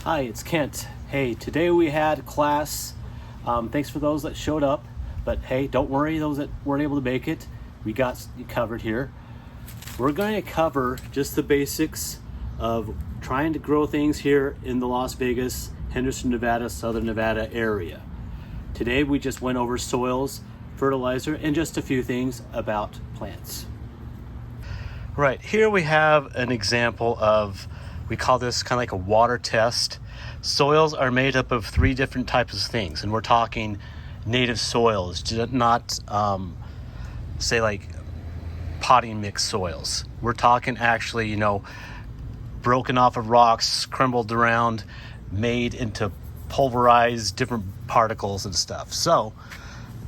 Hi, it's Kent. Hey, today we had class. Thanks for those that showed up, but hey, don't worry, those that weren't able to make it, we got you covered here. We're going to cover just the basics of trying to grow things here in the Las Vegas, Henderson, Nevada, Southern Nevada area. Today we just went over soils, fertilizer, and just a few things about plants. Right, here we have an example of, we call this kind of like a water test. Soils are made up of three different types of things, and we're talking native soils, not say like potting mix soils. We're talking actually, broken off of rocks, crumbled around, made into pulverized different particles and stuff. So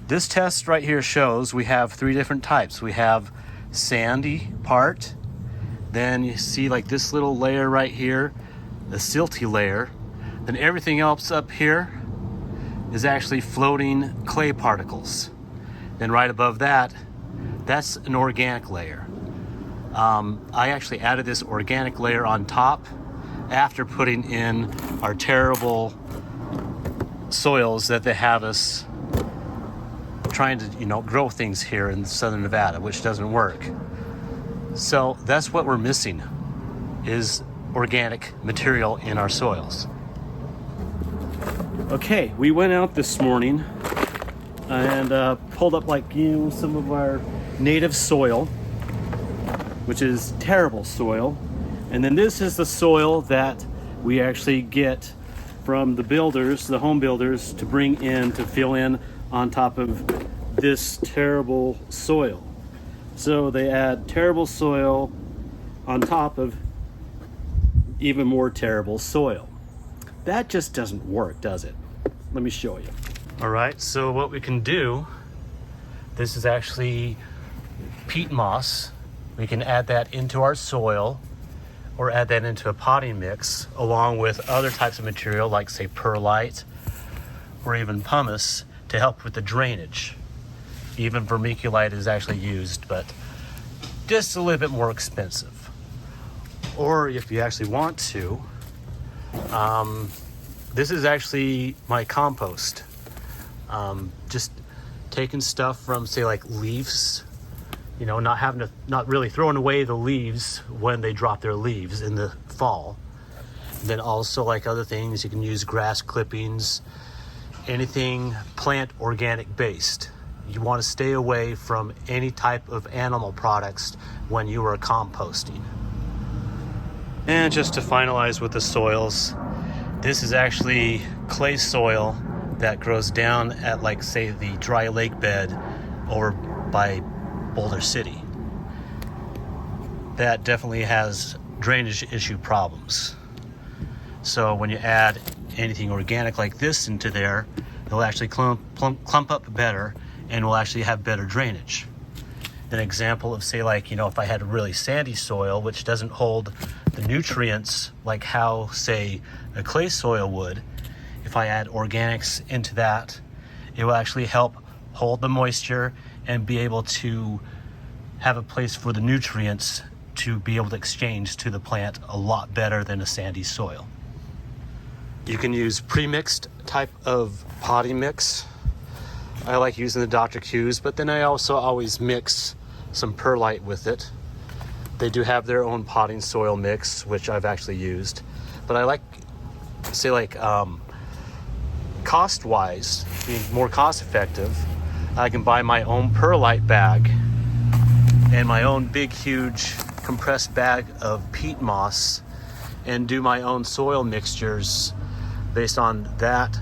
this test right here shows we have three different types. We have sandy part, then you see like this little layer right here, the silty layer, then everything else up here is actually floating clay particles. Then right above that, that's an organic layer. I actually added this organic layer on top after putting in our terrible soils that they have us trying to grow things here in Southern Nevada, which doesn't work. So that's what we're missing, is organic material in our soils. Okay, we went out this morning and pulled up some of our native soil, which is terrible soil. And then this is the soil that we actually get from the builders, the home builders, to bring in to fill in on top of this terrible soil. So they add terrible soil on top of even more terrible soil. That just doesn't work, does it? Let me show you. All right, so what we can do, this is actually peat moss. We can add that into our soil or add that into a potting mix along with other types of material like say perlite or even pumice to help with the drainage. Even vermiculite is actually used, but just a little bit more expensive. Or if you actually want to, this is actually my compost. Just taking stuff from say like leaves, not really throwing away the leaves when they drop their leaves in the fall. Then also like other things, you can use grass clippings, anything plant organic based. You want to stay away from any type of animal products when you are composting. And just to finalize with the soils, this is actually clay soil that grows down at like say the dry lake bed over by Boulder City. That definitely has drainage issue problems. So when you add anything organic like this into there, it'll actually clump up better and will actually have better drainage. An example of say like, if I had a really sandy soil which doesn't hold the nutrients like how say a clay soil would, if I add organics into that, it will actually help hold the moisture and be able to have a place for the nutrients to be able to exchange to the plant a lot better than a sandy soil. You can use pre-mixed type of potting mix. I like using the Dr. Q's, but then I also always mix some perlite with it. They do have their own potting soil mix, which I've actually used. But I like, say cost-wise, being more cost-effective, I can buy my own perlite bag and my own big, huge compressed bag of peat moss and do my own soil mixtures based on that,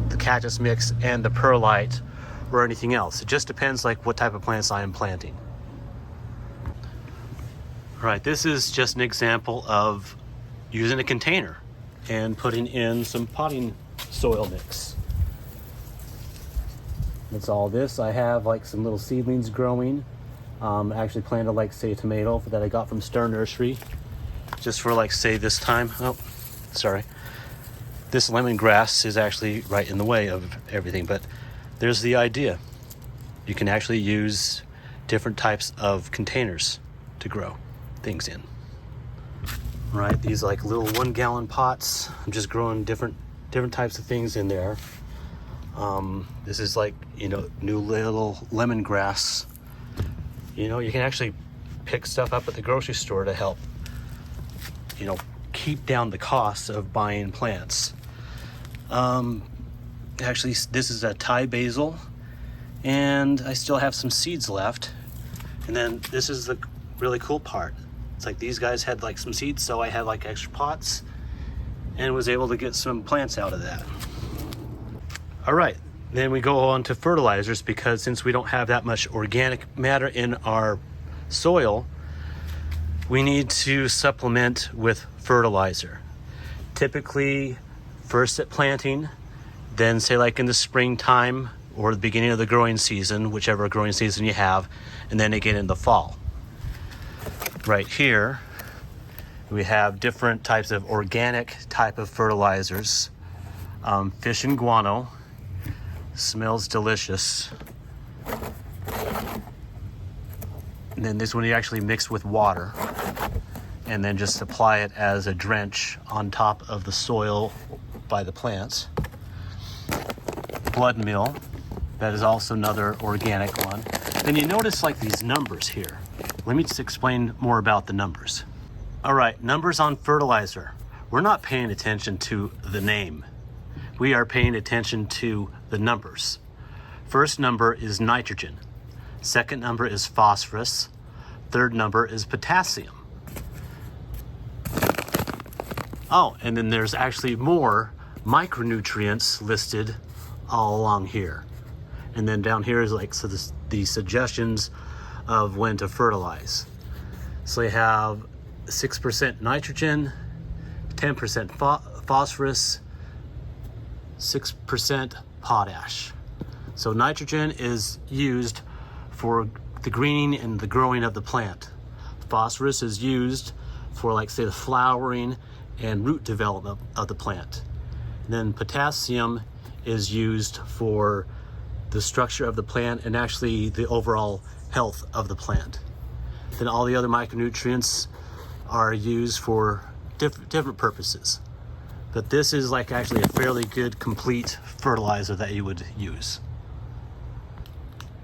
the cactus mix, and the perlite, or anything else. It just depends like what type of plants I am planting. All right, this is just an example of using a container and putting in some potting soil mix. That's all this. I have like some little seedlings growing. I actually planted like say a tomato that I got from Star Nursery just for like say this time. Oh, sorry. This lemongrass is actually right in the way of everything, but there's the idea. You can actually use different types of containers to grow things in. Right, these like little 1 gallon pots. I'm just growing different types of things in there. This is like, you know, new little lemongrass. You know, you can actually pick stuff up at the grocery store to help, you know, keep down the cost of buying plants. Actually, this is a Thai basil, and I still have some seeds left. And then this is the really cool part. It's like these guys had like some seeds, so I had like extra pots and was able to get some plants out of that. All right, then we go on to fertilizers, because since we don't have that much organic matter in our soil, we need to supplement with fertilizer. Typically, first at planting, then say like in the springtime or the beginning of the growing season, whichever growing season you have, and then again in the fall. Right here, we have different types of organic type of fertilizers. Fish and guano, smells delicious. And then this one you actually mix with water and then just apply it as a drench on top of the soil by the plants. Blood meal, that is also another organic one. Then you notice like these numbers here. Let me just explain more about the numbers. All right, numbers on fertilizer. We're not paying attention to the name. We are paying attention to the numbers. First number is nitrogen. Second number is phosphorus. Third number is potassium. Oh, and then there's actually more micronutrients listed all along here. And then down here is like the suggestions of when to fertilize. So you have 6% nitrogen, 10% phosphorus, 6% potash. So nitrogen is used for the greening and the growing of the plant. Phosphorus is used for like say the flowering and root development of the plant. And then potassium is used for the structure of the plant and actually the overall health of the plant. Then all the other micronutrients are used for different purposes. But this is like actually a fairly good complete fertilizer that you would use.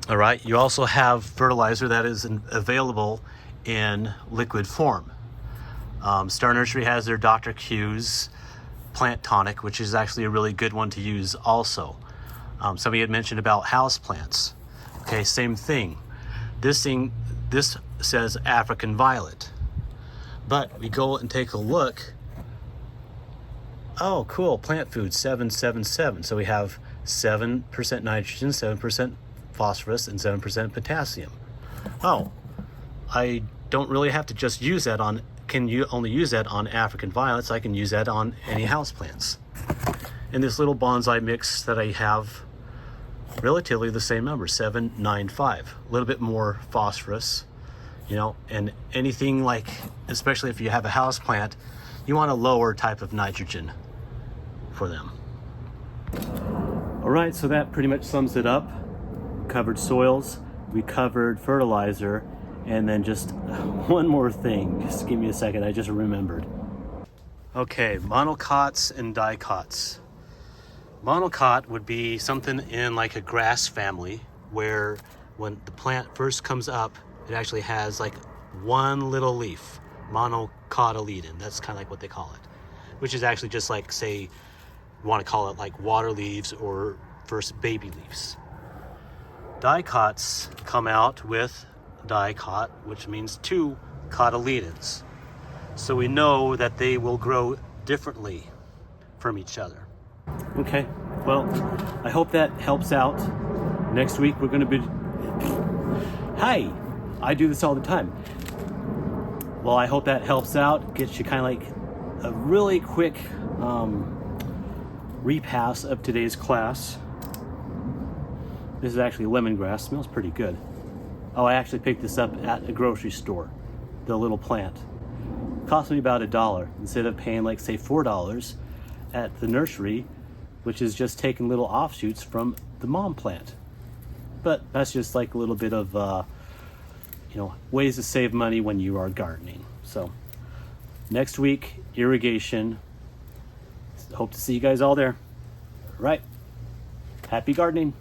All right, you also have fertilizer that is available in liquid form. Star Nursery has their Dr. Q's plant tonic, which is actually a really good one to use also. Somebody had mentioned about house plants. Okay, same thing. This says African violet. But we go and take a look. Oh, cool, plant food 777. So we have 7% nitrogen, 7% phosphorus, and 7% potassium. Oh, I don't really have to just use that on, can you only use that on African violets? I can use that on any house plants. In this little bonsai mix that I have, relatively the same number, 795. A little bit more phosphorus, you know, and anything like, especially if you have a house plant, you want a lower type of nitrogen for them. All right, so that pretty much sums it up. Covered soils, we covered fertilizer, and then just one more thing. Just give me a second, I just remembered. Okay, monocots and dicots. Monocot would be something in like a grass family where when the plant first comes up, it actually has like one little leaf, monocotyledon. That's kind of like what they call it, which is actually just like, say, you want to call it like water leaves or first baby leaves. Dicots come out with dicot, which means 2 cotyledons. So we know that they will grow differently from each other. Okay, well, I hope that helps out. Next week we're going to be... Hi! I do this all the time. Well, I hope that helps out. Gets you kind of like a really quick repass of today's class. This is actually lemongrass. Smells pretty good. Oh, I actually picked this up at a grocery store. The little plant. Cost me about $1 instead of paying like say $4 at the nursery, which is just taking little offshoots from the mom plant. But that's just like a little bit of ways to save money when you are gardening. So Next week, irrigation. Hope to see you guys all there. All right. Happy gardening.